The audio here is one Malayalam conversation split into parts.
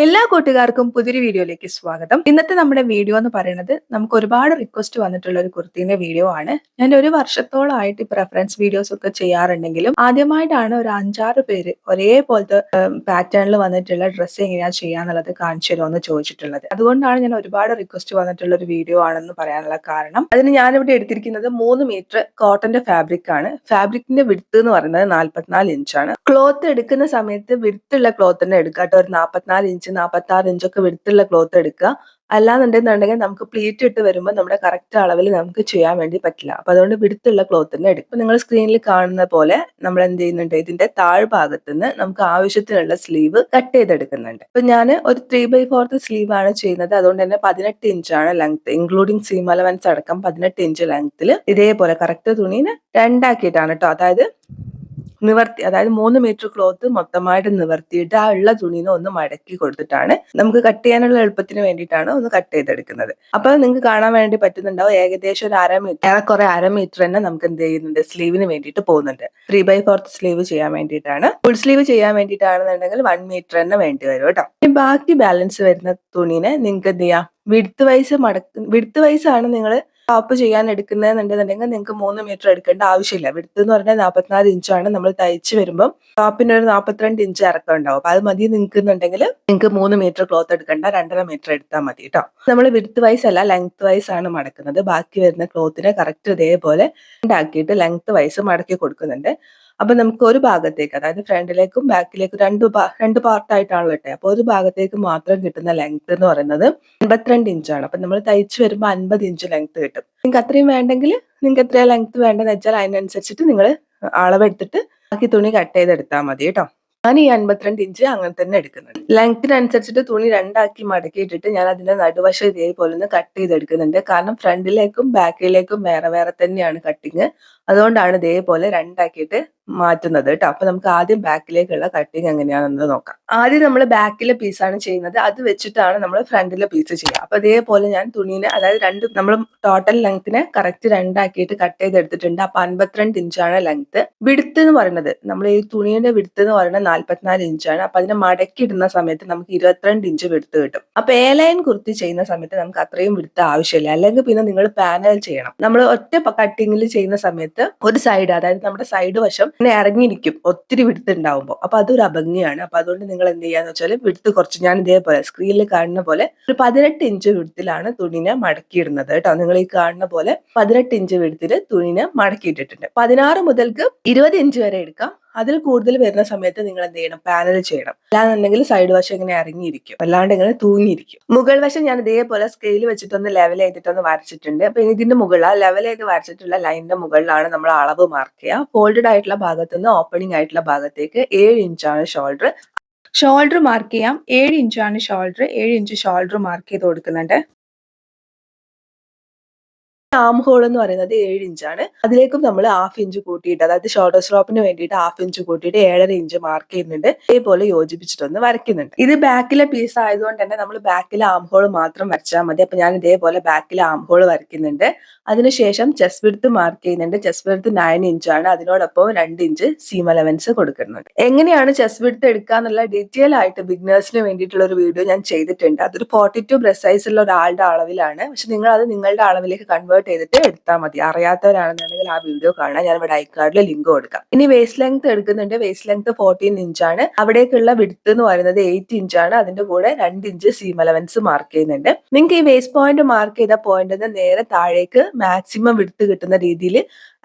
എല്ലാ കൂട്ടുകാർക്കും പുതിയൊരു വീഡിയോയിലേക്ക് സ്വാഗതം. ഇന്നത്തെ നമ്മുടെ വീഡിയോ എന്ന് പറയുന്നത് നമുക്ക് ഒരുപാട് റിക്വസ്റ്റ് വന്നിട്ടുള്ള ഒരു കുർത്തിന്റെ വീഡിയോ ആണ്. ഞാൻ ഒരു വർഷത്തോളമായിട്ട് ഈ റെഫറൻസ് വീഡിയോസ് ഒക്കെ ചെയ്യാറുണ്ടെങ്കിലും ആദ്യമായിട്ടാണ് ഒരു 5-6 പേര് ഒരേപോലത്തെ പാറ്റേണിൽ വന്നിട്ടുള്ള ഡ്രസ്സ് എങ്ങനെയാ ചെയ്യാന്നുള്ളത് കാണിച്ചു തരുമെന്ന് ചോദിച്ചിട്ടുള്ളത്. അതുകൊണ്ടാണ് ഞാൻ ഒരുപാട് റിക്വസ്റ്റ് വന്നിട്ടുള്ള ഒരു വീഡിയോ ആണെന്ന് പറയാനുള്ള കാരണം. അതിന് ഞാനിവിടെ എടുത്തിരിക്കുന്നത് 3 മീറ്റർ കോട്ടന്റെ ഫാബ്രിക് ആണ്. ഫാബ്രിക്കിന്റെ വിഡ്ത്ത് എന്ന് പറയുന്നത് 44 ഇഞ്ചാണ്. ക്ലോത്ത് എടുക്കുന്ന സമയത്ത് വിഡ്ത്തുള്ള ക്ലോത്ത് തന്നെ എടുക്കുക കേട്ടോ. ഒരു 44 ഇഞ്ച് 46 ഇഞ്ചൊക്കെ വിഡ്ത്തുള്ള ക്ലോത്ത് എടുക്കുക. അല്ലാന്നുണ്ടെന്നുണ്ടെങ്കിൽ നമുക്ക് പ്ലീറ്റ് ഇട്ട് വരുമ്പോൾ നമ്മുടെ കറക്റ്റ് അളവിൽ നമുക്ക് ചെയ്യാൻ വേണ്ടി പറ്റില്ല. അപ്പൊ അതുകൊണ്ട് വിഡ്ത്തുള്ള ക്ലോത്ത് തന്നെ എടുക്കും. ഇപ്പൊ നിങ്ങൾ സ്ക്രീനിൽ കാണുന്ന പോലെ നമ്മൾ എന്ത് ചെയ്യുന്നുണ്ട്, ഇതിന്റെ താഴ്ഭാഗത്ത് നിന്ന് നമുക്ക് ആവശ്യത്തിനുള്ള സ്ലീവ് കട്ട് ചെയ്തെടുക്കുന്നുണ്ട്. ഇപ്പൊ ഞാൻ ഒരു 3/4 സ്ലീവ് ആണ് ചെയ്യുന്നത്. അതുകൊണ്ട് തന്നെ 18 ഇഞ്ചാണ് ലെങ്ത്, ഇൻക്ലൂഡിങ് സീം അലവൻസ് അടക്കം 18 ഇഞ്ച് ലെങ്ത്തിൽ ഇതേപോലെ കറക്റ്റ് തുണീനെ രണ്ടാക്കിയിട്ടാണ് കേട്ടോ. അതായത് 3 മീറ്റർ ക്ലോത്ത് മൊത്തമായിട്ട് നിവർത്തിയിട്ട് ആ ഉള്ള തുണിനെ ഒന്ന് മടക്കി കൊടുത്തിട്ടാണ് നമുക്ക് കട്ട് ചെയ്യാനുള്ള എളുപ്പത്തിന് വേണ്ടിയിട്ടാണ് ഒന്ന് കട്ട് ചെയ്തെടുക്കുന്നത്. അപ്പൊ നിങ്ങൾക്ക് കാണാൻ വേണ്ടി പറ്റുന്നുണ്ടാവും, ഏകദേശം ഒരു ഏറെക്കുറെ അരമീറ്റർ തന്നെ നമുക്ക് എന്ത് ചെയ്യുന്നുണ്ട്, സ്ലീവിന് വേണ്ടിയിട്ട് പോകുന്നുണ്ട്. 3/4 സ്ലീവ് ചെയ്യാൻ വേണ്ടിയിട്ടാണ്. ഫുൾ സ്ലീവ് ചെയ്യാൻ വേണ്ടിയിട്ടാണെന്നുണ്ടെങ്കിൽ 1 മീറ്റർ തന്നെ വേണ്ടി വരും കേട്ടോ. ബാക്കി ബാലൻസ് വരുന്ന തുണിനെ നിങ്ങൾക്ക് എന്ത് ചെയ്യാം, വിഡ്ത്ത് വൈസ് ആണ് നിങ്ങൾ ടോപ്പ് ചെയ്യാൻ എടുക്കുന്നതെന്നുണ്ടെന്നുണ്ടെങ്കിൽ നിങ്ങൾക്ക് 3 മീറ്റർ എടുക്കേണ്ട ആവശ്യമില്ല. വിഡ്ത്ത് എന്ന് പറഞ്ഞാൽ 44 ഇഞ്ചാണ്. നമ്മൾ തയ്ച്ച് വരുമ്പോൾ ടോപ്പിന് ഒരു 42 ഇഞ്ച് ഇറക്കം ഉണ്ടാവും. അപ്പൊ അത് മതി നിൽക്കുന്നുണ്ടെങ്കിൽ നിങ്ങൾക്ക് 3 മീറ്റർ ക്ലോത്ത് എടുക്കേണ്ട, 2.5 മീറ്റർ എടുത്താൽ മതി കേട്ടോ. നമ്മൾ വിഡ്ത്ത് വൈസ് അല്ല, ലെങ്ത് വൈസ് ആണ് മടക്കുന്നത്. ബാക്കി വരുന്ന ക്ലോത്തിനെ കറക്റ്റ് ഇതേപോലെ ഉണ്ടാക്കിയിട്ട് ലെങ്ത് വൈസ് മടക്കി കൊടുക്കുന്നുണ്ട്. അപ്പൊ നമുക്ക് ഒരു ഭാഗത്തേക്ക്, അതായത് ഫ്രണ്ടിലേക്കും ബാക്കിലേക്കും രണ്ട് പാർട്ടായിട്ടാണല്ലോ ഇട്ടേ. അപ്പൊ ഒരു ഭാഗത്തേക്ക് മാത്രം കിട്ടുന്ന ലെങ്ത് എന്ന് പറയുന്നത് 52 ഇഞ്ചാണ്. അപ്പൊ നമ്മൾ തയ്ച്ചു വരുമ്പോൾ 50 ഇഞ്ച് ലെങ്ത് കിട്ടും. നിങ്ങൾക്ക് അത്രയും വേണ്ടെങ്കിൽ നിങ്ങൾക്ക് എത്രയാ ലെങ്ത് വേണ്ടെന്ന് വെച്ചാൽ അതിനനുസരിച്ചിട്ട് നിങ്ങൾ അളവെടുത്തിട്ട് ബാക്കി തുണി കട്ട് ചെയ്തെടുത്താൽ മതി കേട്ടോ. ഞാൻ ഈ 52 ഇഞ്ച് അങ്ങനെ തന്നെ എടുക്കുന്നുണ്ട്. ലെങ്ത്തിനനുസരിച്ചിട്ട് തുണി രണ്ടാക്കി മടക്കിയിട്ടിട്ട് ഞാൻ അതിന്റെ നടുവശം ഇതേപോലെ ഒന്ന് കട്ട് ചെയ്തെടുക്കുന്നുണ്ട്. കാരണം ഫ്രണ്ടിലേക്കും ബാക്കിലേക്കും വേറെ വേറെ തന്നെയാണ് കട്ടിങ്. അതുകൊണ്ടാണ് ഇതേപോലെ രണ്ടാക്കിയിട്ട് മാറ്റുന്നത് കേട്ടോ. അപ്പൊ നമുക്ക് ആദ്യം ബാക്കിലേക്കുള്ള കട്ടിങ് എങ്ങനെയാണെന്ന് നോക്കാം. ആദ്യം നമ്മൾ ബാക്കിലെ പീസാണ് ചെയ്യുന്നത്. അത് വെച്ചിട്ടാണ് നമ്മൾ ഫ്രണ്ടിലെ പീസ് ചെയ്യുക. അപ്പൊ ഇതേപോലെ ഞാൻ തുണീനെ, അതായത് നമ്മൾ ടോട്ടൽ ലെങ്ത്തിനെ കറക്റ്റ് രണ്ടാക്കിയിട്ട് കട്ട് ചെയ്തെടുത്തിട്ടുണ്ട്. അപ്പൊ 52 ഇഞ്ചാണ് ലെങ്ത്. വിഡ്ത്ത് എന്ന് പറയുന്നത്, നമ്മൾ ഈ തുണിയുടെ വിഡ്ത്ത് എന്ന് പറയുന്നത് 44 ഇഞ്ചാണ്. അപ്പൊ അതിനെ മടക്കി ഇടുന്ന സമയത്ത് നമുക്ക് 22 ഇഞ്ച് വിഡ്ത്ത് കിട്ടും. അപ്പൊ എ ലൈൻ കുർത്തി ചെയ്യുന്ന സമയത്ത് നമുക്ക് അത്രയും വിഡ്ത്ത് ആവശ്യമില്ല. അല്ലെങ്കിൽ പിന്നെ നിങ്ങൾ പാനൽ ചെയ്യണം. നമ്മൾ ഒറ്റ കട്ടിങ്ങിൽ ചെയ്യുന്ന സമയത്ത് ഒരു സൈഡ്, അതായത് നമ്മുടെ സൈഡ് വശം ഇങ്ങനെ ഇറങ്ങിയിരിക്കും ഒത്തിരി വിഡ്ത്ത് ഉണ്ടാവുമ്പോൾ. അപ്പൊ അതൊരു അഭംഗിയാണ്. അപ്പൊ അതുകൊണ്ട് നിങ്ങൾ എന്ത് ചെയ്യാന്ന് വെച്ചാൽ വിഡ്ത്ത് കുറച്ച്, ഞാൻ ഇതേപോലെ സ്ക്രീനിൽ കാണുന്ന പോലെ ഒരു 18 ഇഞ്ച് വിഡ്ത്തിലാണ് തുണിനെ മടക്കിയിടുന്നത് കേട്ടോ. നിങ്ങൾ ഈ കാണുന്ന പോലെ 18 ഇഞ്ച് വിഡ്ത്തിൽ തുണിനെ മടക്കിയിട്ടിട്ടുണ്ട്. 16 മുതൽക്ക് 20 ഇഞ്ച് വരെ എടുക്കാം. അതിൽ കൂടുതൽ വരുന്ന സമയത്ത് നിങ്ങൾ എന്ത് ചെയ്യണം, പാനൽ ചെയ്യണം. അല്ലാന്നുണ്ടെങ്കിൽ സൈഡ് വശം ഇങ്ങനെ ഇറങ്ങിയിരിക്കും, അല്ലാണ്ട് ഇങ്ങനെ തൂങ്ങിയിരിക്കും. മുകൾ വശം ഞാൻ ഇതേപോലെ സ്കെയിൽ വെച്ചിട്ടൊന്ന് ലെവൽ ചെയ്തിട്ടൊന്ന് വരച്ചിട്ടുണ്ട്. അപ്പൊ ഇതിന്റെ മുകളിൽ, ആ ലെവൽ ചെയ്ത് വരച്ചിട്ടുള്ള ലൈനിന്റെ മുകളിലാണ് നമ്മൾ അളവ് മാർക്ക് ചെയ്യുക. ഫോൾഡഡ് ആയിട്ടുള്ള ഭാഗത്ത് നിന്ന് ഓപ്പണിംഗ് ആയിട്ടുള്ള ഭാഗത്തേക്ക് 7 ഇഞ്ചാണ് ഷോൾഡർ മാർക്ക് ചെയ്യാം. 7 ഇഞ്ചാണ് ഷോൾഡർ. 7 ഇഞ്ച് ഷോൾഡർ മാർക്ക് ചെയ്ത് കൊടുക്കുന്നുണ്ട്. ആം ഹോൾ എന്ന് പറയുന്നത് 7 ഇഞ്ചാണ്. അതിലേക്കും നമ്മൾ 1/2 ഇഞ്ച് കൂട്ടിയിട്ട്, അതായത് ഷോൾഡർ സ്ട്രോപ്പിന് വേണ്ടിയിട്ട് 1/2 ഇഞ്ച് കൂട്ടിയിട്ട് 7.5 ഇഞ്ച് മാർക്ക് ചെയ്യുന്നുണ്ട്. ഇതേപോലെ യോജിപ്പിച്ചിട്ടൊന്ന് വരയ്ക്കുന്നുണ്ട്. ഇത് ബാക്കിലെ പീസ് ആയതുകൊണ്ട് തന്നെ നമ്മൾ ബാക്കിലെ ആം ഹോൾ മാത്രം വരച്ചാൽ മതി. അപ്പൊ ഞാൻ ഇതേപോലെ ബാക്കിലെ ആം ഹോൾ വരയ്ക്കുന്നുണ്ട്. അതിനുശേഷം ചെസ്റ്റ് വിഡ്ത്ത് മാർക്ക് ചെയ്യുന്നുണ്ട്. ചെസ്റ്റ് വിഡ്ത്ത് 9 ഇഞ്ചാണ്. അതിനോടൊപ്പം 2 ഇഞ്ച് സീം അലവൻസ് കൊടുക്കുന്നുണ്ട്. എങ്ങനെയാണ് ചെസ്റ്റ് വിഡ്ത്ത് എടുക്കുക എന്നുള്ള ഡീറ്റെയിൽ ആയിട്ട് ബിഗിനേഴ്സിന് വേണ്ടിയിട്ടുള്ള ഒരു വീഡിയോ ഞാൻ ചെയ്തിട്ടുണ്ട്. അതൊരു 42 ബ്രസ്റ്റ് സൈസ് ഉള്ള ഒരാളുടെ അളവിലാണ്. പക്ഷെ നിങ്ങൾ അത് നിങ്ങളുടെ അളവിലേക്ക് കൺവേർട്ട് ചെയ്തിട്ട് എടുത്താൽ മതി. അറിയാത്തവരാണെന്നുണ്ടെങ്കിൽ ആ വീഡിയോ കാണാൻ ഞാൻ ഇവിടെ ഐക്കാർഡിൽ ലിങ്ക് കൊടുക്കാം. ഇനി വേസ്റ്റ് ലെങ്ത് എടുക്കുന്നുണ്ട്. വേസ്റ്റ് ലെങ്ത് 14 ഇഞ്ചാണ്. അവിടേക്കുള്ള വിഡ്ത്ത് എന്ന് പറയുന്നത് 8 ഇഞ്ചാണ്. അതിന്റെ കൂടെ 2 ഇഞ്ച് സീം അലവൻസ് മാർക്ക് ചെയ്യുന്നുണ്ട്. നിങ്ങൾക്ക് ഈ വേസ്റ്റ് പോയിന്റ് മാർക്ക് ചെയ്ത പോയിന്റിന് നേരെ താഴേക്ക് മാക്സിമം വിഡ്ത്ത് കിട്ടുന്ന രീതിയിൽ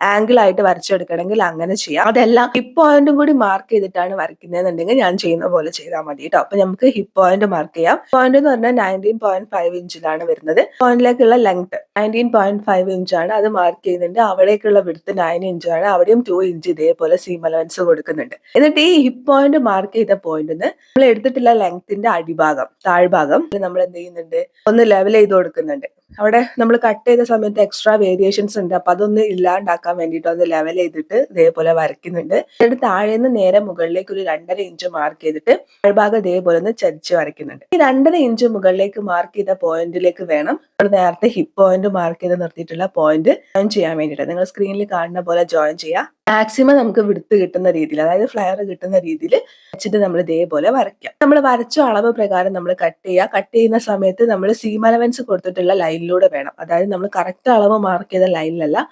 ആംഗിൾ ആയിട്ട് വരച്ചെടുക്കണമെങ്കിൽ അങ്ങനെ ചെയ്യാം. അതെല്ലാം ഹിപ്പ് പോയിന്റും കൂടി മാർക്ക് ചെയ്തിട്ടാണ് വരയ്ക്കുന്നതെന്നുണ്ടെങ്കിൽ ഞാൻ ചെയ്യുന്ന പോലെ ചെയ്താൽ മതി കേട്ടോ. അപ്പൊ നമുക്ക് ഹിപ്പ് പോയിന്റ് മാർക്ക് ചെയ്യാം. പോയിന്റ് എന്ന് പറഞ്ഞാൽ 19.5 ഇഞ്ചിലാണ് വരുന്നത്. പോയിന്റിലേക്കുള്ള ലെങ്ത് 19.5 ഇഞ്ചാണ്. അത് മാർക്ക് ചെയ്യുന്നുണ്ട്. അവിടേക്കുള്ള വിഡ്ത്ത് 9 ഇഞ്ചാണ്. അവിടെയും 2 ഇഞ്ച് ഇതേപോലെ സീം അലവൻസ് കൊടുക്കുന്നുണ്ട്. എന്നിട്ട് ഈ ഹിപ്പ് പോയിന്റ് മാർക്ക് ചെയ്ത പോയിന്റിന് നമ്മൾ എടുത്തിട്ടുള്ള ലെങ്ത്തിന്റെ അടിഭാഗം, താഴ്ഭാഗം നമ്മൾ എന്ത് ചെയ്യുന്നുണ്ട്, ഒന്ന് ലെവൽ ചെയ്ത് കൊടുക്കുന്നുണ്ട്. അവിടെ നമ്മൾ കട്ട് ചെയ്ത സമയത്ത് എക്സ്ട്രാ വേരിയേഷൻസ് ഉണ്ട്. അപ്പൊ അതൊന്ന് ഇല്ലാണ്ടാക്കാൻ വേണ്ടിയിട്ട് ഒന്ന് ലെവൽ ചെയ്തിട്ട് ഇതേപോലെ വരയ്ക്കുന്നുണ്ട്. എന്നിട്ട് താഴേന്ന് നേരെ മുകളിലേക്ക് ഒരു 2.5 ഇഞ്ച് മാർക്ക് ചെയ്തിട്ട് താഴ്ഭാഗം ഇതേപോലെ ഒന്ന് ചരിച്ച് വരയ്ക്കുന്നുണ്ട്. ഈ 2.5 ഇഞ്ച് മുകളിലേക്ക് മാർക്ക് ചെയ്ത പോയിന്റിലേക്ക് വേണം നമ്മൾ നേരത്തെ ഹിപ്പ് പോയിന്റ് മാർക്ക് ചെയ്ത് നിർത്തിയിട്ടുള്ള പോയിന്റ് ജോയിൻ ചെയ്യാൻ വേണ്ടിയിട്ട്. നിങ്ങൾ സ്ക്രീനിൽ കാണുന്ന പോലെ ജോയിൻ ചെയ്യുക. മാക്സിമം നമുക്ക് വിടുത്ത് കിട്ടുന്ന രീതിയിൽ, അതായത് ഫ്ലെയർ കിട്ടുന്ന രീതിയിൽ വെച്ചിട്ട് നമ്മൾ ഇതേപോലെ വരയ്ക്കാം. നമ്മൾ വരച്ച അളവ് പ്രകാരം നമ്മൾ കട്ട് ചെയ്യുക. കട്ട് ചെയ്യുന്ന സമയത്ത് നമ്മൾ സീം അലവൻസ് കൊടുത്തിട്ടുള്ള ലൈനിലൂടെ വേണം, അതായത് നമ്മൾ കറക്റ്റ് അളവ് മാർക്ക് ചെയ്ത ലൈനിലല്ല,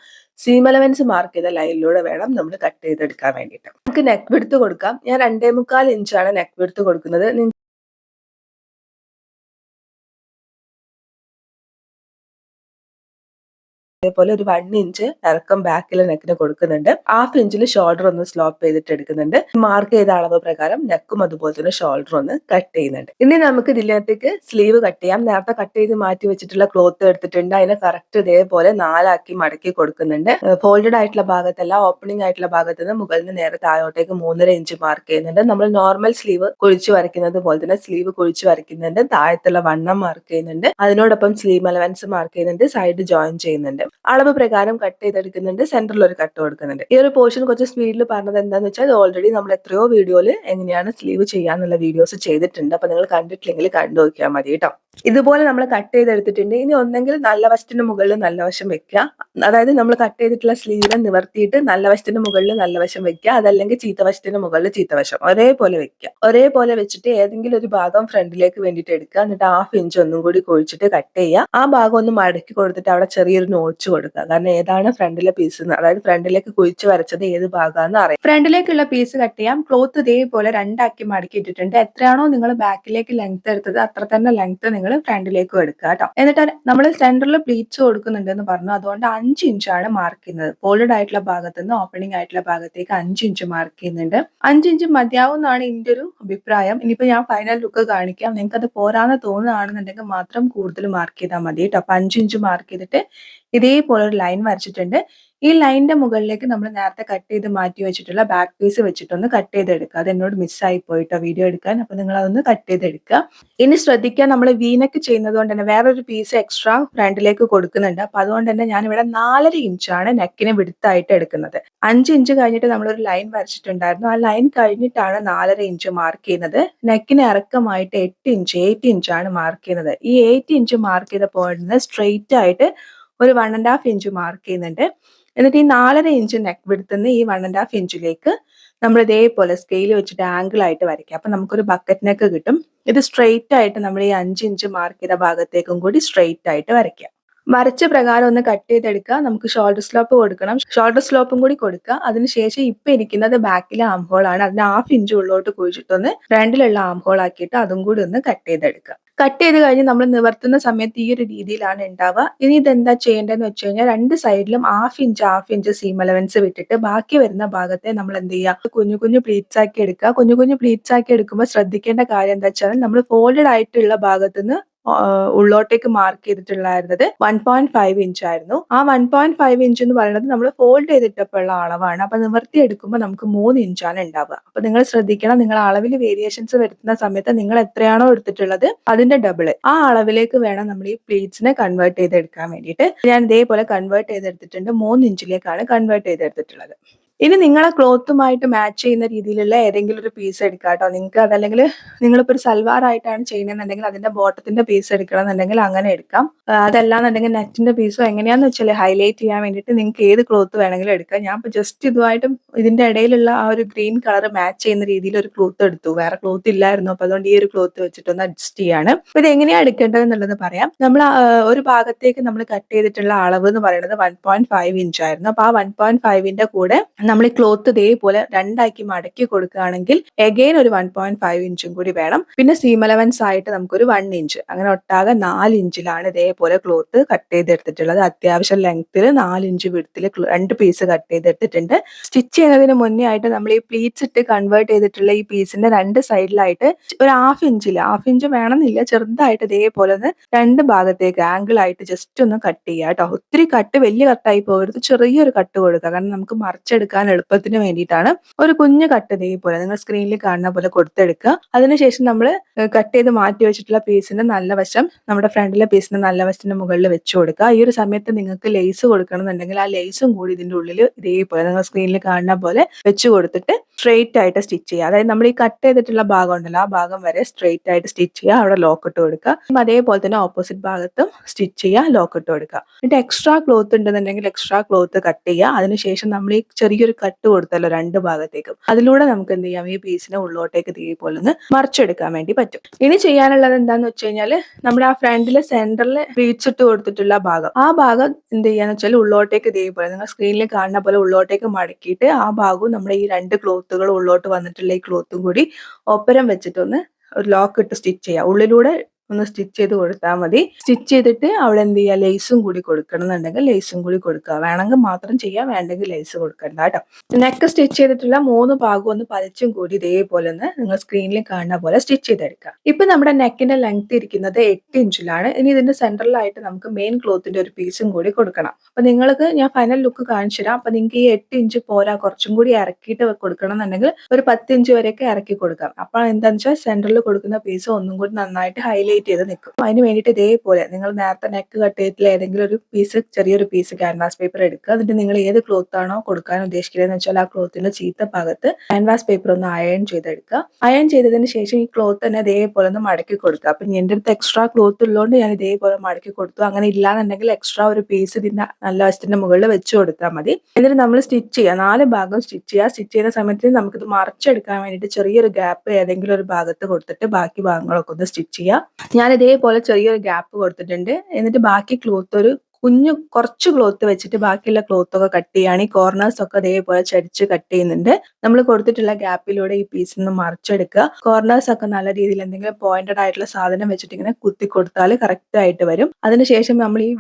സീം അലവൻസ് മാർക്ക് ചെയ്ത ലൈനിലൂടെ വേണം നമ്മൾ കട്ട് ചെയ്തെടുക്കാൻ വേണ്ടിയിട്ട്. നമുക്ക് നെക്ക് വിഡ്ത്ത് കൊടുക്കാം. ഞാൻ 2.25 ഇഞ്ചാണ് നെക്ക് വിഡ്ത്ത് കൊടുക്കുന്നത്. അതേപോലെ ഒരു 1 ഇഞ്ച് ഇറക്കം ബാക്കിലെ നെക്കിന് കൊടുക്കുന്നുണ്ട്. 1/2 ഇഞ്ചിൽ ഷോൾഡർ ഒന്ന് സ്ലോപ്പ് ചെയ്തിട്ട് എടുക്കുന്നുണ്ട്. മാർക്ക് ചെയ്ത അളവ് പ്രകാരം നെക്കും അതുപോലെ തന്നെ ഷോൾഡർ ഒന്ന് കട്ട് ചെയ്യുന്നുണ്ട്. ഇനി നമുക്ക് ഇതിനകത്തേക്ക് സ്ലീവ് കട്ട് ചെയ്യാം. നേരത്തെ കട്ട് ചെയ്ത് മാറ്റി വെച്ചിട്ടുള്ള ക്ലോത്ത് എടുത്തിട്ടുണ്ട്. അതിനെ കറക്റ്റ് ഇതേപോലെ 4 ആക്കി മടക്കി കൊടുക്കുന്നുണ്ട്. ഫോൾഡഡ് ആയിട്ടുള്ള ഭാഗത്തല്ല, ഓപ്പണിംഗ് ആയിട്ടുള്ള ഭാഗത്ത് നിന്ന് മുകളിൽ നിന്ന് നേരെ താഴോട്ടേക്ക് 3.5 ഇഞ്ച് മാർക്ക് ചെയ്യുന്നുണ്ട്. നമ്മൾ നോർമൽ സ്ലീവ് കുഴിച്ചു വരയ്ക്കുന്നത് പോലെ തന്നെ സ്ലീവ് കുഴിച്ചു വരയ്ക്കുന്നുണ്ട്. താഴത്തുള്ള വണ്ണം മാർക്ക് ചെയ്യുന്നുണ്ട്. അതിനോടൊപ്പം സ്ലീവ് അലവൻസ് മാർക്ക് ചെയ്യുന്നുണ്ട്. സൈഡ് ജോയിൻ ചെയ്യുന്നുണ്ട്. അളവ് പ്രകാരം കട്ട് ചെയ്തെടുക്കുന്നുണ്ട്. സെന്ററിൽ ഒരു കട്ട് കൊടുക്കുന്നുണ്ട്. ഈ ഒരു പോർഷൻ കുറച്ച് സ്പീഡിൽ പറഞ്ഞത് എന്താണെന്ന് വെച്ചാൽ, ഓൾറെഡി നമ്മൾ എത്രയോ വീഡിയോയിൽ എങ്ങനെയാണ് സ്ലീവ് ചെയ്യാന്നുള്ള വീഡിയോസ് ചെയ്തിട്ടുണ്ട്. അപ്പൊ നിങ്ങൾ കണ്ടിട്ടില്ലെങ്കിൽ കണ്ടു നോക്കിയാൽ മതി കേട്ടോ. ഇതുപോലെ നമ്മൾ കട്ട് ചെയ്തെടുത്തിട്ടുണ്ട്. ഇനി ഒന്നെങ്കിൽ നല്ല വശത്തിന് മുകളിൽ നല്ല വശം വെക്കുക, അതായത് നമ്മൾ കട്ട് ചെയ്തിട്ടുള്ള സ്ലീവിനെ നിവർത്തിയിട്ട് നല്ല വശത്തിന് മുകളിൽ നല്ല വശം വെക്കുക, അതല്ലെങ്കിൽ ചീത്തവശത്തിന് മുകളിൽ ചീത്തവശം ഒരേപോലെ വെക്കുക. ഒരേപോലെ വെച്ചിട്ട് ഏതെങ്കിലും ഒരു ഭാഗം ഫ്രണ്ടിലേക്ക് വേണ്ടിയിട്ട് എടുക്കുക. എന്നിട്ട് 1/2 ഇഞ്ച് ഒന്നും കൂടി കുഴിച്ചിട്ട് കട്ട് ചെയ്യുക. ആ ഭാഗം ഒന്ന് മടക്കി കൊടുത്തിട്ട് അവിടെ ചെറിയൊരു നോച്ച് കൊടുക്കുക. കാരണം ഏതാണ് ഫ്രണ്ടിലെ പീസ്, അതായത് ഫ്രണ്ടിലേക്ക് കുഴിച്ച് വരച്ചത് ഏത് ഭാഗമാണെന്ന് അറിയാം. ഫ്രണ്ടിലേക്കുള്ള പീസ് കട്ട് ചെയ്യാം. ക്ലോത്ത് ഇതേപോലെ 2 ആക്കി മടക്കി ഇട്ടിട്ടുണ്ട്. എത്രയാണോ നിങ്ങൾ ബാക്കിലേക്ക് ലെങ്ത് എടുത്തത് അത്ര തന്നെ ലെങ്ത് നിങ്ങൾ ഫ്രണ്ടിലേക്കും എടുക്കുക കേട്ടോ. എന്നിട്ട് നമ്മൾ സെന്ററിൽ പ്ലീറ്റ്സ് കൊടുക്കുന്നുണ്ട് എന്ന് പറഞ്ഞു, അതുകൊണ്ട് 5 ഇഞ്ചാണ് മാർക്ക് ചെയ്യുന്നത്. ഫോൾഡഡ് ആയിട്ടുള്ള ഭാഗത്ത് നിന്ന് ഓപ്പണിംഗ് ആയിട്ടുള്ള ഭാഗത്തേക്ക് 5 ഇഞ്ച് മാർക്ക് ചെയ്യുന്നുണ്ട്. 5 ഇഞ്ച് മതിയാവുന്നതാണ് എൻ്റെ ഒരു അഭിപ്രായം. ഇനിയിപ്പോ ഞാൻ ഫൈനൽ ലുക്ക് കാണിക്കാം. നിങ്ങൾക്ക് അത് പോരാന്ന് തോന്നുകയാണെന്നുണ്ടെങ്കിൽ മാത്രം കൂടുതൽ മാർക്ക് ചെയ്താൽ മതി കേട്ടോ. അപ്പൊ 5 ഇഞ്ച് മാർക്ക് ചെയ്തിട്ട് ഇതേപോലെ ഒരു ലൈൻ വരച്ചിട്ടുണ്ട്. ഈ ലൈനിന്റെ മുകളിലേക്ക് നമ്മൾ നേരത്തെ കട്ട് ചെയ്ത് മാറ്റി വെച്ചിട്ടുള്ള ബാക്ക് പീസ് വെച്ചിട്ടൊന്ന് കട്ട് ചെയ്തെടുക്കുക. അത് എന്നോട് മിസ്സായി പോയിട്ടോ വീഡിയോ എടുക്കാൻ. അപ്പൊ നിങ്ങൾ അതൊന്ന് കട്ട് ചെയ്തെടുക്കുക. ഇനി ശ്രദ്ധിക്കുക, നമ്മൾ വീനക്ക് ചെയ്യുന്നത് കൊണ്ട് തന്നെ വേറൊരു പീസ് എക്സ്ട്രാ ഫ്രണ്ടിലേക്ക് കൊടുക്കുന്നുണ്ട്. അപ്പൊ അതുകൊണ്ട് തന്നെ ഞാൻ ഇവിടെ 4.5 ഇഞ്ചാണ് നെക്കിന് വിടുത്തായിട്ട് എടുക്കുന്നത്. 5 ഇഞ്ച് കഴിഞ്ഞിട്ട് നമ്മളൊരു ലൈൻ വരച്ചിട്ടുണ്ടായിരുന്നു. ആ ലൈൻ കഴിഞ്ഞിട്ടാണ് 4.5 ഇഞ്ച് മാർക്ക് ചെയ്യുന്നത്. നെക്കിന് ഇറക്കമായിട്ട് 8 ഇഞ്ചാണ് മാർക്ക് ചെയ്യുന്നത്. ഈ 8 ഇഞ്ച് മാർക്ക് ചെയ്ത പോയിന്റിന് സ്ട്രെയിറ്റ് ആയിട്ട് ഒരു 1.5 ഇഞ്ച് മാർക്ക് ചെയ്യുന്നുണ്ട്. എന്നിട്ട് ഈ 4.5 ഇഞ്ച് നെക്ക് വിടുത്തുനിന്ന് ഈ 1.5 ഇഞ്ചിലേക്ക് നമ്മൾ ഇതേപോലെ സ്കെയിൽ വെച്ചിട്ട് ആംഗിൾ ആയിട്ട് വരയ്ക്കുക. അപ്പൊ നമുക്കൊരു ബക്കറ്റ് നെക്ക് കിട്ടും. ഇത് സ്ട്രെയിറ്റ് ആയിട്ട് നമ്മൾ ഈ 5 ഇഞ്ച് മാർക്ക് ചെയ്ത ഭാഗത്തേക്കും കൂടി സ്ട്രെയിറ്റ് ആയിട്ട് വരയ്ക്കുക. വരച്ച പ്രകാരം ഒന്ന് കട്ട് ചെയ്തെടുക്കുക. നമുക്ക് ഷോൾഡർ സ്ലോപ്പ് കൊടുക്കണം. ഷോൾഡർ സ്ലോപ്പും കൂടി കൊടുക്കുക. അതിനുശേഷം ഇപ്പൊ ഇരിക്കുന്നത് ബാക്കിലെ ആം ഹോൾ ആണ്. അതിന് 1/2 ഇഞ്ച് ഉള്ളോട്ട് കുഴിച്ചിട്ടൊന്ന് ഫ്രണ്ടിലുള്ള ആം ഹോൾ ആക്കിയിട്ട് അതും കൂടി ഒന്ന് കട്ട് ചെയ്തെടുക്കുക. കട്ട് ചെയ്ത് കഴിഞ്ഞ് നമ്മൾ നിവർത്തുന്ന സമയത്ത് ഈ ഒരു രീതിയിലാണ് ഉണ്ടാവുക. ഇനി ഇതെന്താ ചെയ്യേണ്ടതെന്ന് വെച്ച് കഴിഞ്ഞാൽ 2 സൈഡിലും 1/2 ഇഞ്ച് സീം അലവൻസ് വിട്ടിട്ട് ബാക്കി വരുന്ന ഭാഗത്തെ നമ്മൾ എന്ത് ചെയ്യുക, കുഞ്ഞു കുഞ്ഞു പ്ലീറ്റ്സ് ആക്കി എടുക്കുക. കുഞ്ഞു കുഞ്ഞു പ്ലീറ്റ്സ് ആക്കി എടുക്കുമ്പോൾ ശ്രദ്ധിക്കേണ്ട കാര്യം എന്താ വെച്ചാൽ, നമ്മൾ ഫോൾഡഡ് ആയിട്ടുള്ള ഭാഗത്തുനിന്ന് ഉള്ളോട്ടേക്ക് മാർക്ക് ചെയ്തിട്ടുണ്ടായിരുന്നത് 1.5 ഇഞ്ച് ആയിരുന്നു. ആ 1.5 ഇഞ്ച് എന്ന് പറയുന്നത് നമ്മൾ ഫോൾഡ് ചെയ്തിട്ടപ്പോഴുള്ള അളവാണ്. അപ്പൊ നിവർത്തി എടുക്കുമ്പോൾ നമുക്ക് 3 ഇഞ്ചാണ് ഉണ്ടാവുക. അപ്പൊ നിങ്ങൾ ശ്രദ്ധിക്കണം, നിങ്ങൾ അളവിൽ വേരിയേഷൻസ് വരുത്തുന്ന സമയത്ത് നിങ്ങൾ എത്രയാണോ എടുത്തിട്ടുള്ളത് അതിന്റെ ഡബിൾ ആ അളവിലേക്ക് വേണം നമ്മൾ ഈ പ്ലീറ്റ്സിനെ കൺവേർട്ട് ചെയ്തെടുക്കാൻ വേണ്ടിയിട്ട്. ഞാൻ ഇതേപോലെ കൺവേർട്ട് ചെയ്തെടുത്തിട്ടുണ്ട്. 3 ഇഞ്ചിലേക്കാണ് കൺവേർട്ട് ചെയ്തെടുത്തിട്ടുള്ളത്. ഇനി നിങ്ങളെ ക്ലോത്തുമായിട്ട് മാച്ച് ചെയ്യുന്ന രീതിയിലുള്ള ഏതെങ്കിലും ഒരു പീസ് എടുക്കുക കേട്ടോ. നിങ്ങൾക്ക് അതല്ലെങ്കിൽ നിങ്ങളിപ്പോൾ ഒരു സൽവാർ ആയിട്ടാണ് ചെയ്യുന്നതെന്നുണ്ടെങ്കിൽ അതിന്റെ ബോട്ടത്തിന്റെ പീസ് എടുക്കണം എന്നുണ്ടെങ്കിൽ അങ്ങനെ എടുക്കാം. അതല്ലാന്നുണ്ടെങ്കിൽ നെറ്റിന്റെ പീസോ എങ്ങനെയാന്ന് വെച്ചാൽ ഹൈലൈറ്റ് ചെയ്യാൻ വേണ്ടിയിട്ട് നിങ്ങൾക്ക് ഏത് ക്ലോത്ത് വേണമെങ്കിലും എടുക്കാം. ഞാൻ ഇപ്പോൾ ജസ്റ്റ് ഇതുമായിട്ടും ഇതിന്റെ ഇടയിലുള്ള ആ ഒരു ഗ്രീൻ കളർ മാച്ച് ചെയ്യുന്ന രീതിയിൽ ഒരു ക്ലോത്ത് എടുത്തു. വേറെ ക്ലോത്ത് ഇല്ലായിരുന്നു. അപ്പൊ അതുകൊണ്ട് ഈ ഒരു ക്ലോത്ത് വെച്ചിട്ടൊന്ന് അഡ്ജസ്റ്റ് ചെയ്യാണ്. അപ്പൊ ഇത് എങ്ങനെയാണ് എടുക്കേണ്ടത് എന്നുള്ളത് പറയാം. നമ്മൾ ഒരു ഭാഗത്തേക്ക് നമ്മൾ കട്ട് ചെയ്തിട്ടുള്ള അളവ് എന്ന് പറയുന്നത് 1.5 ഇഞ്ച് ആയിരുന്നു. അപ്പൊ ആ 1.5ന്റെ കൂടെ നമ്മൾ ഈ ക്ലോത്ത് ഇതേപോലെ 2 ആക്കി മടക്കി കൊടുക്കുകയാണെങ്കിൽ എഗെയിൻ ഒരു 1.5 ഇഞ്ചും കൂടി വേണം. പിന്നെ സീം അലവൻസ് ആയിട്ട് നമുക്കൊരു 1 ഇഞ്ച്, അങ്ങനെ ഒട്ടാകെ 4 ഇഞ്ചിലാണ് ഇതേപോലെ ക്ലോത്ത് കട്ട് ചെയ്തെടുത്തിട്ടുള്ളത്. അത്യാവശ്യം ലെങ്ത്തിൽ 4 ഇഞ്ച് വിഡ്ത്തിൽ 2 പീസ് കട്ട് ചെയ്തെടുത്തിട്ടുണ്ട്. സ്റ്റിച്ച് ചെയ്യുന്നതിന് മുന്നേ ആയിട്ട് നമ്മൾ ഈ പ്ലീറ്റ്സ് ഇട്ട് കൺവേർട്ട് ചെയ്തിട്ടുള്ള ഈ പീസിന്റെ 2 സൈഡിലായിട്ട് ഒരു 1/2 ഇഞ്ച് വേണമെന്നില്ല, ചെറുതായിട്ട് ഇതേപോലെ ഒന്ന് 2 ഭാഗത്തേക്ക് ആംഗിൾ ആയിട്ട് ജസ്റ്റ് ഒന്ന് കട്ട് ചെയ്യുക കേട്ടോ. ഒത്തിരി കട്ട് വലിയ കട്ടായി പോകരുത്, ചെറിയൊരു കട്ട് കൊടുക്കുക. കാരണം നമുക്ക് മറിച്ചെടുക്കാൻ എളുപ്പത്തിന് വേണ്ടിയിട്ടാണ്. ഒരു കുഞ്ഞു കട്ട് ഇതേപോലെ നിങ്ങൾ സ്ക്രീനിൽ കാണുന്ന പോലെ കൊടുത്തെടുക്കുക. അതിനുശേഷം നമ്മൾ കട്ട് ചെയ്ത് മാറ്റി വെച്ചിട്ടുള്ള പീസിന്റെ നല്ല വശം നമ്മുടെ ഫ്രണ്ടിലെ പീസിന്റെ നല്ല വശത്തിന്റെ മുകളിൽ വെച്ച് കൊടുക്കുക. ഈ ഒരു സമയത്ത് നിങ്ങൾക്ക് ലേസ് കൊടുക്കണം എന്നുണ്ടെങ്കിൽ ആ ലേസും കൂടി ഇതിന്റെ ഉള്ളിൽ ഇതേപോലെ നിങ്ങൾ സ്ക്രീനിൽ കാണുന്ന പോലെ വെച്ച് കൊടുത്തിട്ട് സ്ട്രെയിറ്റ് ആയിട്ട് സ്റ്റിച്ച് ചെയ്യുക. അതായത് നമ്മൾ ഈ കട്ട് ചെയ്തിട്ടുള്ള ഭാഗം ഉണ്ടല്ലോ ആ ഭാഗം വരെ സ്ട്രെയിറ്റ് ആയിട്ട് സ്റ്റിച്ച് ചെയ്യുക. അവിടെ ലോക്ക് ഇട്ട് കൊടുക്കുക. അതേപോലെ തന്നെ ഓപ്പോസിറ്റ് ഭാഗത്തും സ്റ്റിച്ച് ചെയ്യുക, ലോക്ക് ഇട്ട് കൊടുക്കുക. എന്നിട്ട് എക്സ്ട്രാ ക്ലോത്ത് ഉണ്ടെന്നുണ്ടെങ്കിൽ എക്സ്ട്രാ ക്ലോത്ത് കട്ട് ചെയ്യുക. അതിനുശേഷം നമ്മൾ ഈ ചെറിയൊരു ചെറിയൊരു കട്ട് കൊടുത്തല്ലോ രണ്ട് ഭാഗത്തേക്കും, അതിലൂടെ നമുക്ക് എന്ത് ചെയ്യാം, ഈ പീസിനെ ഉള്ളോട്ടേക്ക് ഇതേപോലെ ഒന്ന് മറിച്ചെടുക്കാൻ വേണ്ടി പറ്റും. ഇനി ചെയ്യാനുള്ളത് എന്താന്ന് വെച്ച് കഴിഞ്ഞാല് നമ്മുടെ ആ ഫ്രണ്ടിലെ സെന്ററിൽ പ്ലീറ്റ്സ് ഇട്ട് കൊടുത്തിട്ടുള്ള ഭാഗം, ആ ഭാഗം എന്ത് ചെയ്യാന്ന് വെച്ചാൽ ഉള്ളോട്ടേക്ക് ഇതേപോലെ നിങ്ങൾ സ്ക്രീനിൽ കാണുന്ന പോലെ ഉള്ളോട്ടേക്ക് മടക്കിയിട്ട് ആ ഭാഗവും നമ്മുടെ ഈ രണ്ട് ക്ലോത്തുകൾ ഉള്ളോട്ട് വന്നിട്ടുള്ള ഈ ക്ലോത്തും കൂടി ഒപ്പരം വെച്ചിട്ടൊന്ന് ഒരു ലോക്ക് ഇട്ട് സ്റ്റിച്ച് ചെയ്യുക. ഉള്ളിലൂടെ ഒന്ന് സ്റ്റിച്ച് ചെയ്ത് കൊടുത്താൽ മതി. സ്റ്റിച്ച് ചെയ്തിട്ട് അവിടെ എന്ത് ചെയ്യുക, ലേസും കൂടി കൊടുക്കണം എന്നുണ്ടെങ്കിൽ ലേസും കൂടി കൊടുക്കുക. വേണമെങ്കിൽ മാത്രം ചെയ്യാം, വേണ്ടെങ്കിൽ ലേസ് കൊടുക്കണ്ട കേട്ടോ. നെക്ക് സ്റ്റിച്ച് ചെയ്തിട്ടുള്ള 3 ഭാഗം ഒന്ന് പതിച്ചും കൂടി ഇതേപോലെ ഒന്ന് നിങ്ങൾ സ്ക്രീനിൽ കാണുന്ന പോലെ സ്റ്റിച്ച് ചെയ്തെടുക്കുക. ഇപ്പൊ നമ്മുടെ നെക്കിന്റെ ലെങ്ത് ഇരിക്കുന്നത് 8 ഇഞ്ചിലാണ്. ഇനി ഇതിന്റെ സെൻട്രലായിട്ട് നമുക്ക് മെയിൻ ക്ലോത്തിന്റെ ഒരു പീസും കൂടി കൊടുക്കണം. അപ്പൊ നിങ്ങൾക്ക് ഞാൻ ഫൈനൽ ലുക്ക് കാണിച്ചു തരാം. അപ്പൊ നിങ്ങൾക്ക് ഈ 8 ഇഞ്ച് പോരാ, കുറച്ചും കൂടി ഇറക്കിയിട്ട് കൊടുക്കണം എന്നുണ്ടെങ്കിൽ ഒരു 10 ഇഞ്ച് വരെയൊക്കെ ഇറക്കി കൊടുക്കാം. അപ്പൊ എന്താണെന്ന് വെച്ചാൽ സെൻട്രലിൽ കൊടുക്കുന്ന പീസ് ഒന്നും കൂടി നന്നായിട്ട് ഹൈലൈറ്റ് ചെയ്ത് നിൽക്കും. അതിന് വേണ്ടിയിട്ട് ഇതേപോലെ നിങ്ങൾ നേരത്തെ നെക്ക് കട്ട് ചെയ്തിട്ടുള്ള ഏതെങ്കിലും ഒരു പീസ്, ചെറിയൊരു പീസ് ക്യാൻവാസ് പേപ്പർ എടുക്കുക. എന്നിട്ട് നിങ്ങൾ ഏത് ക്ലോത്ത് ആണോ കൊടുക്കാൻ ഉദ്ദേശിക്കുന്നത് വെച്ചാൽ ആ ക്ലോത്തിന്റെ ചീത്ത ഭാഗത്ത് ക്യാൻവാസ് പേപ്പർ ഒന്ന് അയൺ ചെയ്തെടുക്കുക. അയൺ ചെയ്തതിന് ശേഷം ഈ ക്ലോത്ത് തന്നെ ഇതേപോലെ ഒന്ന് മടക്കി കൊടുക്കുക. അപ്പൊ എൻ്റെ അടുത്ത് എക്സ്ട്രാ ക്ലോത്ത് ഉള്ളതുകൊണ്ട് ഞാൻ ഇതേപോലെ മടക്കി കൊടുത്തു. അങ്ങനെ ഇല്ലാന്നുണ്ടെങ്കിൽ എക്സ്ട്രാ ഒരു പീസ് ഇതിന്റെ നല്ല വശത്തിന്റെ മുകളിൽ വെച്ച് കൊടുത്താൽ മതി. എന്നിട്ട് നമ്മൾ സ്റ്റിച്ച് ചെയ്യുക, 4 ഭാഗം സ്റ്റിച്ച് ചെയ്യുക. സ്റ്റിച്ച് ചെയ്യുന്ന സമയത്ത് നമുക്കിത് മറിച്ചെടുക്കാൻ വേണ്ടിയിട്ട് ചെറിയൊരു ഗ്യാപ്പ് ഏതെങ്കിലും ഒരു ഭാഗത്ത് കൊടുത്തിട്ട് ബാക്കി ഭാഗങ്ങളൊക്കെ ഒന്ന് സ്റ്റിച്ച് ചെയ്യുക. ഞാൻ ഇതേപോലെ ചെറിയൊരു ഗ്യാപ്പ് കൊടുത്തിട്ടുണ്ട്. എന്നിട്ട് ബാക്കി ക്ലോത്ത് ഒരു കുറച്ച് ക്ലോത്ത് വെച്ചിട്ട് ബാക്കിയുള്ള ക്ലോത്ത് ഒക്കെ കട്ട് ചെയ്യുകയാണ്. ഈ കോർണേഴ്സ് ഒക്കെ അതേപോലെ ചരിച്ച് കട്ട് ചെയ്യുന്നുണ്ട്. നമ്മൾ കൊടുത്തിട്ടുള്ള ഗ്യാപ്പിലൂടെ ഈ പീസ് ഒന്ന് മറിച്ചെടുക്കുക. കോർണേഴ്സ് ഒക്കെ നല്ല രീതിയിൽ എന്തെങ്കിലും പോയിന്റഡ് ആയിട്ടുള്ള സാധനം വെച്ചിട്ട് ഇങ്ങനെ കുത്തി കൊടുത്താൽ കറക്റ്റ് ആയിട്ട് വരും. അതിനുശേഷം നമ്മൾ ഈ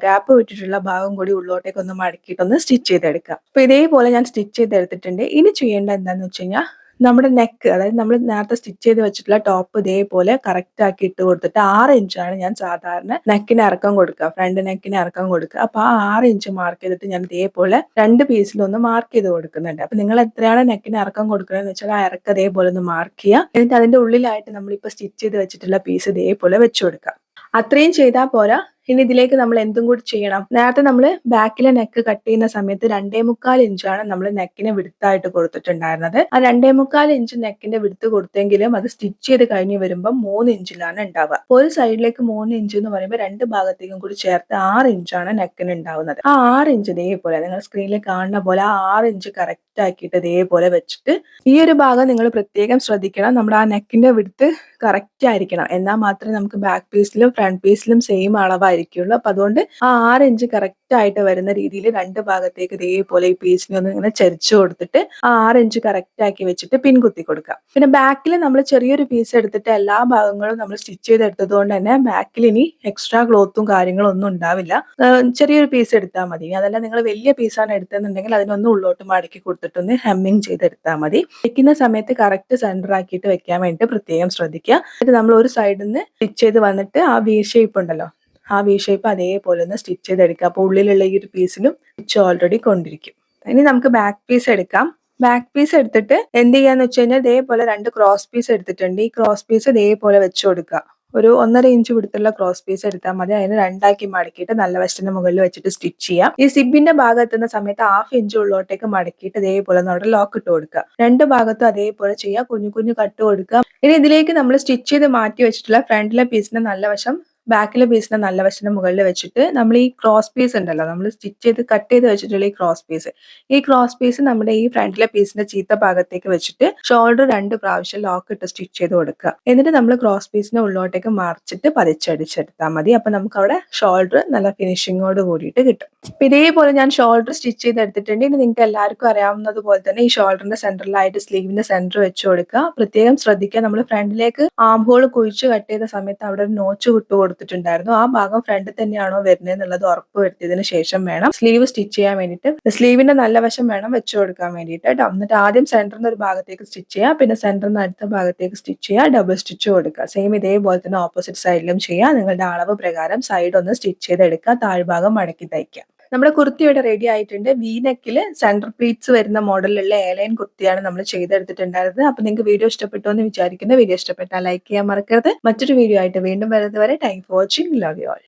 ഗ്യാപ്പ് വിട്ടിട്ടുള്ള ഭാഗം കൂടി ഉള്ളോട്ടേക്ക് ഒന്ന് മടക്കിയിട്ടൊന്ന് സ്റ്റിച്ച് ചെയ്തെടുക്കുക. അപ്പൊ ഇതേപോലെ ഞാൻ സ്റ്റിച്ച് ചെയ്തെടുത്തിട്ടുണ്ട്. ഇനി ചെയ്യേണ്ട എന്താന്ന് വെച്ച് കഴിഞ്ഞാൽ നമ്മുടെ നെക്ക്, അതായത് നമ്മൾ നേരത്തെ സ്റ്റിച്ച് ചെയ്ത് വെച്ചിട്ടുള്ള ടോപ്പ് ഇതേപോലെ കറക്റ്റ് ആക്കി ഇട്ട് കൊടുത്തിട്ട് 6 ഇഞ്ചാണ് ഞാൻ സാധാരണ നെക്കിന് ഇറക്കം കൊടുക്കുക, ഫ്രണ്ട് നെക്കിന് ഇറക്കം കൊടുക്കുക. അപ്പൊ ആ 6 ഇഞ്ച് മാർക്ക് ചെയ്തിട്ട് ഞാൻ ഇതേപോലെ 2 പീസിലൊന്ന് മാർക്ക് ചെയ്ത് കൊടുക്കുന്നുണ്ട്. അപ്പൊ നിങ്ങൾ എത്രയാണ് നെക്കിന് ഇറക്കം കൊടുക്കണമെന്ന് വെച്ചാൽ ആ ഇറക്കം അതേപോലെ ഒന്ന് മാർക്ക് ചെയ്യുക. എന്നിട്ട് അതിന്റെ ഉള്ളിലായിട്ട് നമ്മളിപ്പോൾ സ്റ്റിച്ച് ചെയ്ത് വെച്ചിട്ടുള്ള പീസ് ഇതേപോലെ വെച്ച് കൊടുക്കുക. അത്രയും ചെയ്താൽ പോരാ, ഇനി ഇതിലേക്ക് നമ്മൾ എന്തും കൂടി ചെയ്യണം. നേരത്തെ നമ്മൾ ബാക്കിലെ നെക്ക് കട്ട് ചെയ്യുന്ന സമയത്ത് 2.25 ഇഞ്ചാണ് നമ്മൾ നെക്കിന് വിടുത്തായിട്ട് കൊടുത്തിട്ടുണ്ടായിരുന്നത്. ആ 2.25 ഇഞ്ച് നെക്കിന്റെ വിടുത്ത് കൊടുത്തെങ്കിലും അത് സ്റ്റിച്ച് ചെയ്ത് കഴിഞ്ഞ് വരുമ്പോൾ 3 ഇഞ്ചിലാണ് ഉണ്ടാവുക. ഒരു സൈഡിലേക്ക് 3 ഇഞ്ച് എന്ന് പറയുമ്പോൾ 2 ഭാഗത്തേക്കും കൂടി ചേർത്ത് 6 ഇഞ്ചാണ് നെക്കിന് ഉണ്ടാവുന്നത്. ആ 6 ഇഞ്ച് ഇതേപോലെ നിങ്ങൾ സ്ക്രീനിൽ കാണുന്ന പോലെ ആ 6 ഇഞ്ച് കറക്റ്റ് ആക്കിയിട്ട് ഇതേപോലെ വെച്ചിട്ട് ഈ ഒരു ഭാഗം നിങ്ങൾ പ്രത്യേകം ശ്രദ്ധിക്കണം. നമ്മുടെ ആ നെക്കിന്റെ വിടുത്ത് കറക്റ്റ് ആയിരിക്കണം. എന്നാൽ മാത്രമേ നമുക്ക് ബാക്ക് പീസിലും ഫ്രണ്ട് പീസിലും സെയിം അളവായിരിക്കുള്ളൂ. അപ്പൊ അതുകൊണ്ട് ആ 6 ഇഞ്ച് കറക്റ്റ് ആയിട്ട് വരുന്ന രീതിയിൽ 2 ഭാഗത്തേക്ക് ഇതേപോലെ ഈ പീസിനെ ഒന്ന് ഇങ്ങനെ ചരിച്ചു കൊടുത്തിട്ട് ആ 6 ഇഞ്ച് കറക്റ്റ് ആക്കി വെച്ചിട്ട് പിൻ കുത്തി കൊടുക്കുക. പിന്നെ ബാക്കിൽ നമ്മൾ ചെറിയൊരു പീസ് എടുത്തിട്ട് എല്ലാ ഭാഗങ്ങളും നമ്മൾ സ്റ്റിച്ച് ചെയ്തെടുത്തത് കൊണ്ട് തന്നെ ബാക്കിൽ ഇനി എക്സ്ട്രാ ക്ലോത്തും കാര്യങ്ങളും ഒന്നും ഉണ്ടാവില്ല. ചെറിയൊരു പീസ് എടുത്താൽ മതി. അതല്ല നിങ്ങൾ വലിയ പീസാണ് എടുത്തതെന്നുണ്ടെങ്കിൽ അതിനൊന്ന് ഉള്ളോട്ട് മടക്കി കൊടുത്തിട്ടൊന്ന് ഹെമ്മിങ് ചെയ്തെടുത്താൽ മതി. വെക്കുന്ന സമയത്ത് കറക്റ്റ് സെന്റർ ആക്കിയിട്ട് വെക്കാൻ വേണ്ടി പ്രത്യേകം ശ്രദ്ധിക്കുക. എന്നിട്ട് നമ്മൾ ഒരു സൈഡിൽ നിന്ന് സ്റ്റിച്ച് ചെയ്ത് വന്നിട്ട് ആ വി ഷേപ്പ് ഉണ്ടല്ലോ, ആ വി ഷേപ്പ് അതേപോലെ ഒന്ന് സ്റ്റിച്ച് ചെയ്തെടുക്കുക. അപ്പോൾ ഉള്ളിലുള്ള ഈ ഒരു പീസിലും സ്റ്റിച്ച് ഓൾറെഡി കൊണ്ടിരിക്കും. ഇനി നമുക്ക് ബാക്ക് പീസ് എടുക്കാം. ബാക്ക് പീസ് എടുത്തിട്ട് എന്ത് ചെയ്യാന്ന് വെച്ച് കഴിഞ്ഞാൽ ഇതേപോലെ 2 ക്രോസ് പീസ് എടുത്തിട്ടുണ്ട്. ഈ ക്രോസ് പീസ് ഇതേപോലെ വെച്ച് കൊടുക്കുക. ഒരു 1.5 ഇഞ്ച് വിടുത്തുള്ള ക്രോസ് പീസ് എടുത്താൽ മതി. അതിന് 2 ആക്കി മടക്കിയിട്ട് നല്ല വശത്തിന്റെ മുകളിൽ വെച്ചിട്ട് സ്റ്റിച്ച് ചെയ്യാം. ഈ സിബിന്റെ ഭാഗം എത്തുന്ന സമയത്ത് 1/2 ഇഞ്ച് ഉള്ളോട്ടേക്ക് മടക്കിയിട്ട് ഇതേപോലെ നമ്മുടെ ലോക്ക് ഇട്ട് കൊടുക്കുക. 2 ഭാഗത്തും അതേപോലെ ചെയ്യുക. കുഞ്ഞു കുഞ്ഞു കട്ട് കൊടുക്കുക. ഇനി ഇതിലേക്ക് നമ്മൾ സ്റ്റിച്ച് ചെയ്ത് മാറ്റി വെച്ചിട്ടുള്ള ഫ്രണ്ടിലെ പീസിന്റെ നല്ല വശം ബാക്കിലെ പീസിന്റെ നല്ല വശത്തിന്റെ മുകളിൽ വെച്ചിട്ട് നമ്മൾ ഈ ക്രോസ് പീസ് ഉണ്ടല്ലോ, നമ്മൾ സ്റ്റിച്ച് ചെയ്ത് കട്ട് ചെയ്ത് വെച്ചിട്ടുള്ള ഈ ക്രോസ് പീസ് നമ്മുടെ ഈ ഫ്രണ്ടിലെ പീസിന്റെ ചീത്ത ഭാഗത്തേക്ക് വെച്ചിട്ട് ഷോൾഡർ 2 പ്രാവശ്യം ലോക്ക് ഇട്ട് സ്റ്റിച്ച് ചെയ്ത് കൊടുക്കുക. എന്നിട്ട് നമ്മൾ ക്രോസ് പീസിനെ ഉള്ളോട്ടേക്ക് മറിച്ചിട്ട് പതിച്ചടിച്ചെടുത്താൽ മതി. അപ്പൊ നമുക്ക് അവിടെ ഷോൾഡർ നല്ല ഫിനിഷിങ്ങോട് കൂടിയിട്ട് കിട്ടും. അപ്പൊ ഇതേപോലെ ഞാൻ ഷോൾഡർ സ്റ്റിച്ച് ചെയ്തെടുത്തിട്ടുണ്ട്. ഇനി നിങ്ങൾക്ക് എല്ലാവർക്കും അറിയാവുന്നത് പോലെ തന്നെ ഈ ഷോൾഡറിന്റെ സെന്ററിലായിട്ട് സ്ലീവിന്റെ സെന്റർ വെച്ച് കൊടുക്കുക. പ്രത്യേകം ശ്രദ്ധിക്കുക, നമ്മൾ ഫ്രണ്ടിലേക്ക് ആം ഹോൾ കുഴിച്ച് കട്ട് ചെയ്ത സമയത്ത് അവിടെ ഒരു നോച്ച് വിട്ടു കൊടുത്തിട്ടുണ്ടായിരുന്നു. ആ ഭാഗം ഫ്രണ്ടിൽ തന്നെയാണോ വരുന്നത് എന്നുള്ളത് ഉറപ്പ് വരുത്തിയതിനു ശേഷം വേണം സ്ലീവ് സ്റ്റിച്ച് ചെയ്യാൻ വേണ്ടിയിട്ട്. സ്ലീവിന്റെ നല്ല വശം വേണം വെച്ച് കൊടുക്കാൻ വേണ്ടിയിട്ട് കേട്ടോ. എന്നിട്ട് ആദ്യം സെന്ററിന് ഒരു ഭാഗത്തേക്ക് സ്റ്റിച്ച് ചെയ്യുക, പിന്നെ സെന്ററിന് അടുത്ത ഭാഗത്തേക്ക് സ്റ്റിച്ച് ചെയ്യുക, ഡബിൾ സ്റ്റിച്ച് കൊടുക്കുക. സെയിം ഇതേപോലെ തന്നെ ഓപ്പോസിറ്റ് സൈഡിലും ചെയ്യുക. നിങ്ങളുടെ അളവ് പ്രകാരം സൈഡ് ഒന്ന് സ്റ്റിച്ച് ചെയ്തെടുക്കുക, താഴ്ഭാഗം മടക്കി തയ്ക്കുക. നമ്മുടെ കുർത്തി ഇവിടെ റെഡി ആയിട്ടുണ്ട്. വി നെക്കിൽ സെന്റർ പ്ലീറ്റ്സ് വരുന്ന മോഡലിലുള്ള എയർലൈൻ കുർത്തിയാണ് നമ്മൾ ചെയ്തെടുത്തിട്ടുണ്ടായിരുന്നത്. അപ്പൊ നിങ്ങൾക്ക് വീഡിയോ ഇഷ്ടപ്പെട്ടു എന്ന് വിചാരിക്കുന്നു. വീഡിയോ ഇഷ്ടപ്പെട്ടാൽ ലൈക്ക് ചെയ്യാൻ മറക്കരുത്. മറ്റൊരു വീഡിയോ ആയിട്ട് വീണ്ടും വരുന്നത് വരെ thank for watching. Love you all.